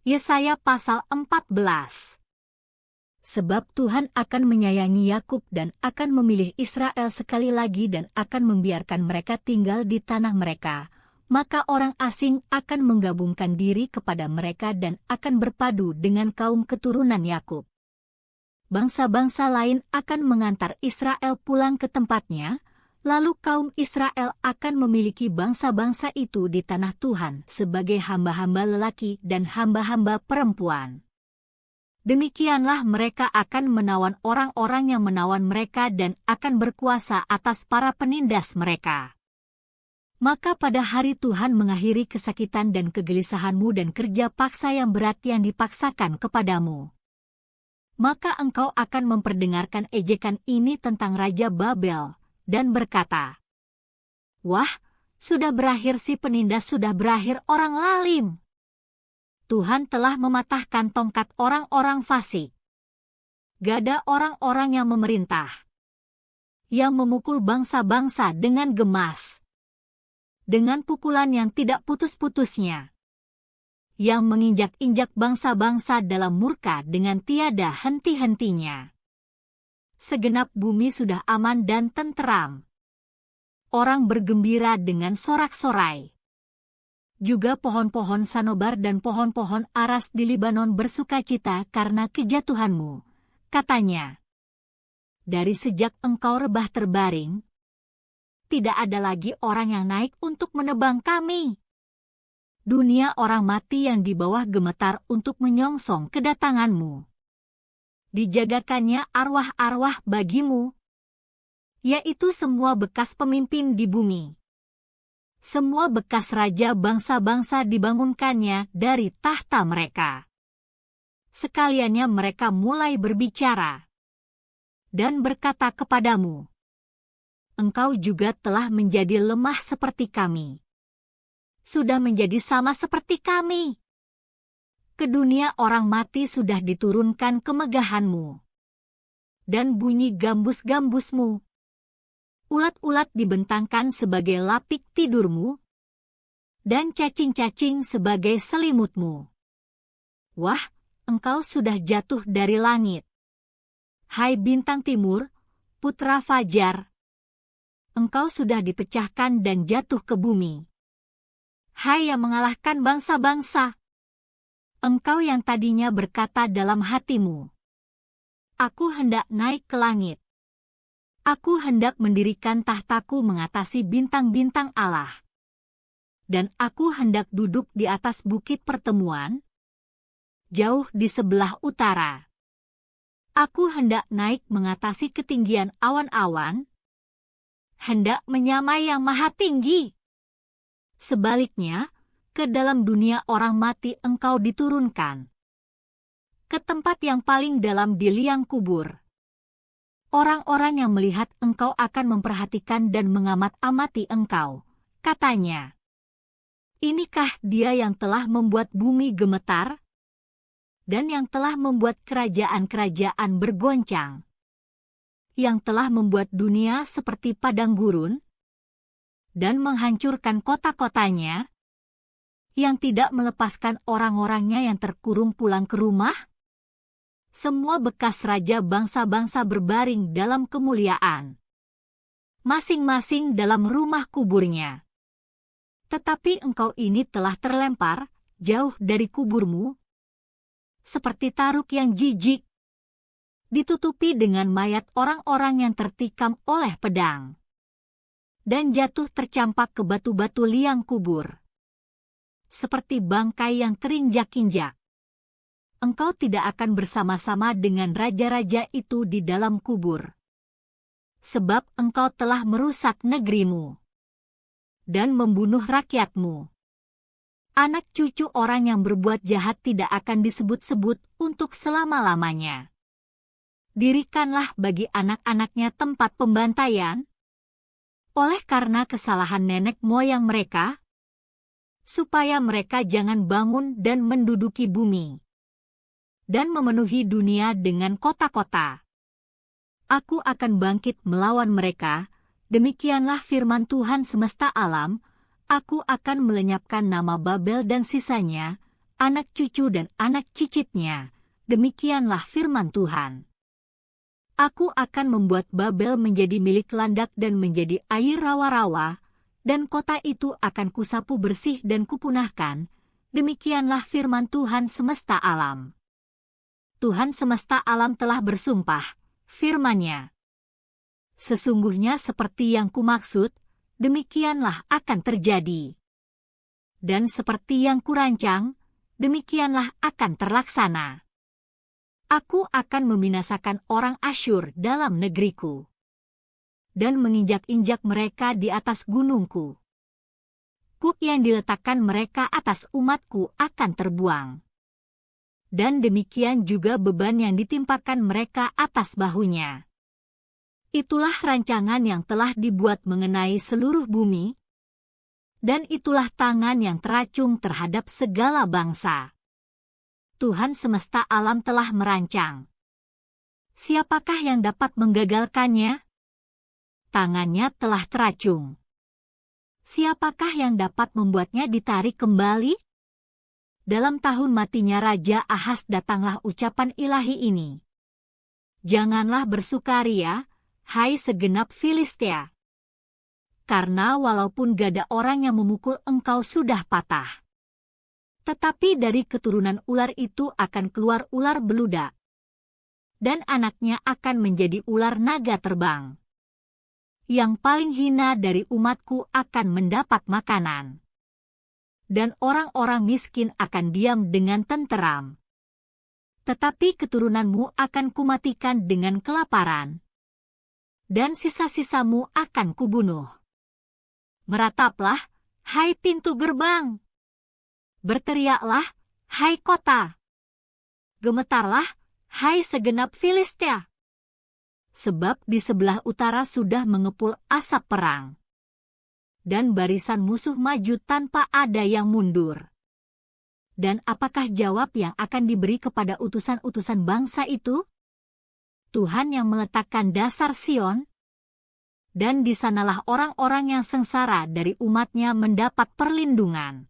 Yesaya pasal 14. Sebab Tuhan akan menyayangi Yakub dan akan memilih Israel sekali lagi dan akan membiarkan mereka tinggal di tanah mereka, maka orang asing akan menggabungkan diri kepada mereka dan akan berpadu dengan kaum keturunan Yakub. Bangsa-bangsa lain akan mengantar Israel pulang ke tempatnya, lalu kaum Israel akan memiliki bangsa-bangsa itu di tanah Tuhan sebagai hamba-hamba lelaki dan hamba-hamba perempuan. Demikianlah mereka akan menawan orang-orang yang menawan mereka dan akan berkuasa atas para penindas mereka. Maka pada hari Tuhan mengakhiri kesakitan dan kegelisahanmu dan kerja paksa yang berat yang dipaksakan kepadamu. Maka engkau akan memperdengarkan ejekan ini tentang Raja Babel, dan berkata, "Wah, sudah berakhir si penindas, sudah berakhir orang lalim. Tuhan telah mematahkan tongkat orang-orang fasik. Gada orang-orang yang memerintah, yang memukul bangsa-bangsa dengan gemas, dengan pukulan yang tidak putus-putusnya, yang menginjak-injak bangsa-bangsa dalam murka dengan tiada henti-hentinya. Segenap bumi sudah aman dan tenteram. Orang bergembira dengan sorak-sorai. Juga pohon-pohon sanobar dan pohon-pohon aras di Libanon bersukacita karena kejatuhanmu," katanya. "Dari sejak engkau rebah terbaring, tidak ada lagi orang yang naik untuk menebang kami. Dunia orang mati yang di bawah gemetar untuk menyongsong kedatanganmu. Dijagakannya arwah-arwah bagimu, yaitu semua bekas pemimpin di bumi. Semua bekas raja bangsa-bangsa dibangunkannya dari tahta mereka. Sekaliannya mereka mulai berbicara dan berkata kepadamu, engkau juga telah menjadi lemah seperti kami. Sudah menjadi sama seperti kami. Ke dunia orang mati sudah diturunkan kemegahanmu. Dan bunyi gambus-gambusmu. Ulat-ulat dibentangkan sebagai lapik tidurmu, dan cacing-cacing sebagai selimutmu. Wah, engkau sudah jatuh dari langit. Hai bintang timur, putra fajar. Engkau sudah dipecahkan dan jatuh ke bumi. Hai yang mengalahkan bangsa-bangsa. Engkau yang tadinya berkata dalam hatimu, aku hendak naik ke langit. Aku hendak mendirikan tahtaku mengatasi bintang-bintang Allah. Dan aku hendak duduk di atas bukit pertemuan, jauh di sebelah utara. Aku hendak naik mengatasi ketinggian awan-awan, hendak menyamai yang maha tinggi. Sebaliknya, ke dalam dunia orang mati engkau diturunkan, ke tempat yang paling dalam di liang kubur. Orang-orang yang melihat engkau akan memperhatikan dan mengamat-amati engkau. Katanya, inikah dia yang telah membuat bumi gemetar? Dan yang telah membuat kerajaan-kerajaan bergoncang? Yang telah membuat dunia seperti padang gurun? Dan menghancurkan kota-kotanya? Yang tidak melepaskan orang-orangnya yang terkurung pulang ke rumah? Semua bekas raja bangsa-bangsa berbaring dalam kemuliaan, masing-masing dalam rumah kuburnya. Tetapi engkau ini telah terlempar jauh dari kuburmu, seperti taruk yang jijik, ditutupi dengan mayat orang-orang yang tertikam oleh pedang, dan jatuh tercampak ke batu-batu liang kubur, seperti bangkai yang terinjak-injak. Engkau tidak akan bersama-sama dengan raja-raja itu di dalam kubur. Sebab engkau telah merusak negerimu dan membunuh rakyatmu. Anak cucu orang yang berbuat jahat tidak akan disebut-sebut untuk selama-lamanya. Dirikanlah bagi anak-anaknya tempat pembantaian, oleh karena kesalahan nenek moyang mereka, supaya mereka jangan bangun dan menduduki bumi dan memenuhi dunia dengan kota-kota. Aku akan bangkit melawan mereka, demikianlah firman Tuhan semesta alam, aku akan melenyapkan nama Babel dan sisanya, anak cucu dan anak cicitnya. Demikianlah firman Tuhan. Aku akan membuat Babel menjadi milik landak dan menjadi air rawa-rawa, dan kota itu akan kusapu bersih dan kupunahkan. Demikianlah firman Tuhan semesta alam. Tuhan semesta alam telah bersumpah, firman-Nya. Sesungguhnya seperti yang kumaksud, demikianlah akan terjadi. Dan seperti yang kurancang, demikianlah akan terlaksana. Aku akan membinasakan orang Asyur dalam negeriku, dan menginjak-injak mereka di atas gunungku. Kuk yang diletakkan mereka atas umatku akan terbuang. Dan demikian juga beban yang ditimpakan mereka atas bahunya. Itulah rancangan yang telah dibuat mengenai seluruh bumi, dan itulah tangan yang teracung terhadap segala bangsa. Tuhan semesta alam telah merancang. Siapakah yang dapat menggagalkannya? Tangannya telah teracung. Siapakah yang dapat membuatnya ditarik kembali? Dalam tahun matinya Raja Ahaz datanglah ucapan ilahi ini. Janganlah bersukaria, hai segenap Filistia. Karena walaupun gada orang yang memukul engkau sudah patah, tetapi dari keturunan ular itu akan keluar ular beludak, dan anaknya akan menjadi ular naga terbang. Yang paling hina dari umatku akan mendapat makanan, dan orang-orang miskin akan diam dengan tenteram. Tetapi keturunanmu akan kumatikan dengan kelaparan, dan sisa-sisamu akan kubunuh. Merataplah, hai pintu gerbang! Berteriaklah, hai kota! Gemetarlah, hai segenap Filistia! Sebab di sebelah utara sudah mengepul asap perang, dan barisan musuh maju tanpa ada yang mundur. Dan apakah jawab yang akan diberi kepada utusan-utusan bangsa itu? Tuhan yang meletakkan dasar Sion, dan di sanalah orang-orang yang sengsara dari umatnya mendapat perlindungan.